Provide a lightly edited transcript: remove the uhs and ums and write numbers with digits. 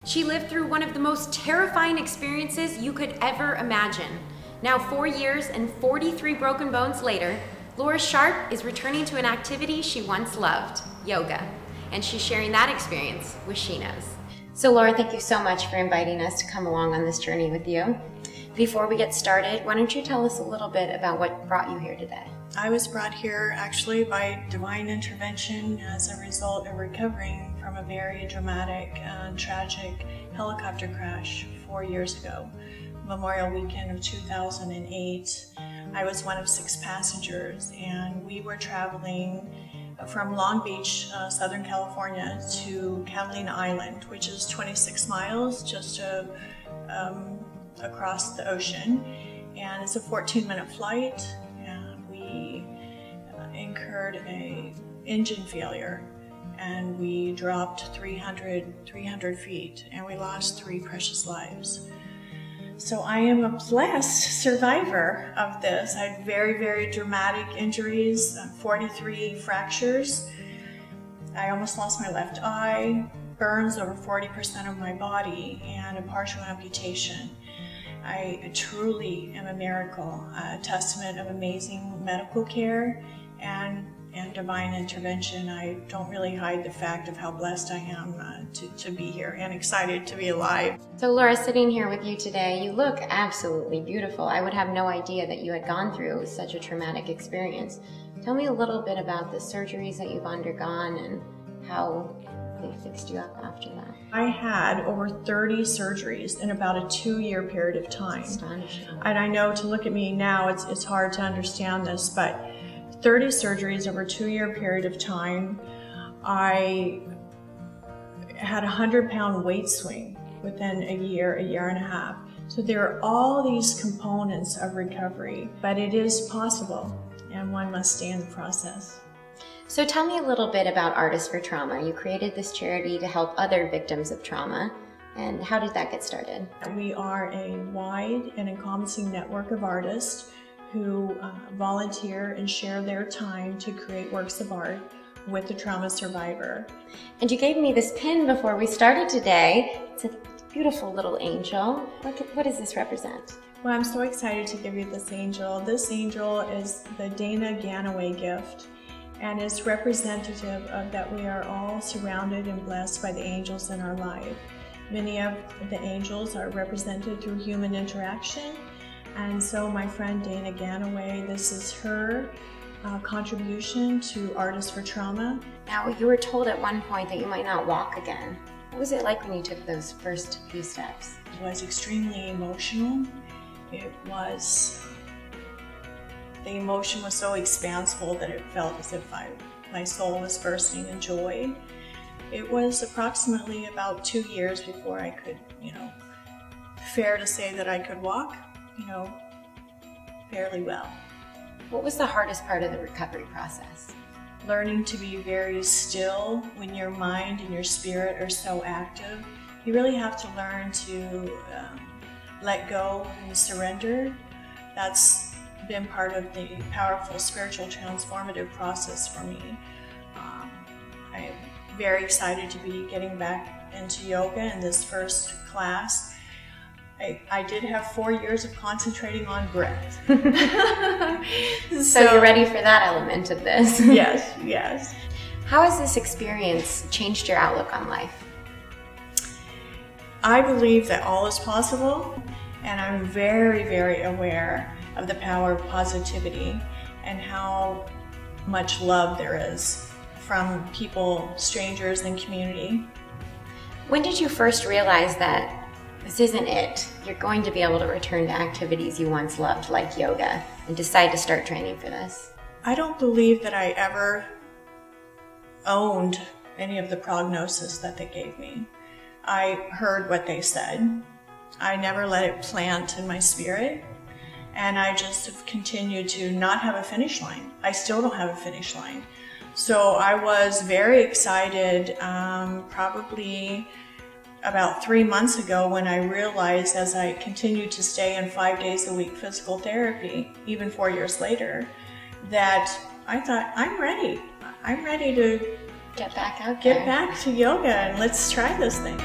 She lived through one of the most terrifying experiences you could ever imagine. Now 4 years and 43 broken bones later, Laura Sharpe is returning to an activity she once loved, yoga. And she's sharing that experience with SheKnows. So Laura, thank you so much for inviting us to come along on this journey with you. Before we get started, why don't you tell us a little bit about what brought you here today? I was brought here actually by divine intervention as a result of recovering from a very dramatic and tragic helicopter crash 4 years ago, Memorial Weekend of 2008. I was one of 6 passengers, and we were traveling from Long Beach, Southern California, to Catalina Island, which is 26 miles just across the ocean, and it's a 14-minute flight. And we incurred an engine failure, and we dropped 300 feet, and we lost 3 precious lives. So I am a blessed survivor of this. I had very, very dramatic injuries, 43 fractures. I almost lost my left eye, burns over 40% of my body, and a partial amputation. I truly am a miracle, a testament of amazing medical care and divine intervention. I don't really hide the fact of how blessed I am to be here and excited to be alive. So Laura, sitting here with you today, you look absolutely beautiful. I would have no idea that you had gone through such a traumatic experience. Tell me a little bit about the surgeries that you've undergone and how they fixed you up after that. I had over 30 surgeries in about a 2-year period of time. That's astonishing. And I know to look at me now, it's hard to understand this, but 30 surgeries over a 2-year period of time. I had a 100-pound weight swing within a year and a half. So there are all these components of recovery, but it is possible, and one must stay in the process. So tell me a little bit about Artists for Trauma. You created this charity to help other victims of trauma, and how did that get started? We are a wide and encompassing network of artists who volunteer and share their time to create works of art with the trauma survivor. And you gave me this pin before we started today. It's a beautiful little angel. What does this represent? Well, I'm so excited to give you this angel. This angel is the Dana Ganaway gift, and it's representative of that we are all surrounded and blessed by the angels in our life. Many of the angels are represented through human interaction. And so my friend Dana Ganaway, this is her contribution to Artists for Trauma. Now, you were told at one point that you might not walk again. What was it like when you took those first few steps? It was extremely emotional. The emotion was so expansive that it felt as if my soul was bursting in joy. It was approximately about 2 years before I could, fair to say that I could walk, fairly well. What was the hardest part of the recovery process? Learning to be very still when your mind and your spirit are so active. You really have to learn to let go and surrender. That's been part of the powerful spiritual transformative process for me. I'm very excited to be getting back into yoga in this first class. I did have 4 years of concentrating on breath. So you're ready for that element of this? Yes, yes. How has this experience changed your outlook on life? I believe that all is possible, and I'm very, very aware of the power of positivity and how much love there is from people, strangers, and community. When did you first realize that this isn't it? You're going to be able to return to activities you once loved, like yoga, and decide to start training for this? I don't believe that I ever owned any of the prognosis that they gave me. I heard what they said. I never let it plant in my spirit, and I just have continued to not have a finish line. I still don't have a finish line. So I was very excited probably about 3 months ago when I realized, as I continued to stay in 5 days a week physical therapy, even 4 years later, that I thought, I'm ready. I'm ready to get back out there. Get back to yoga, and let's try this thing.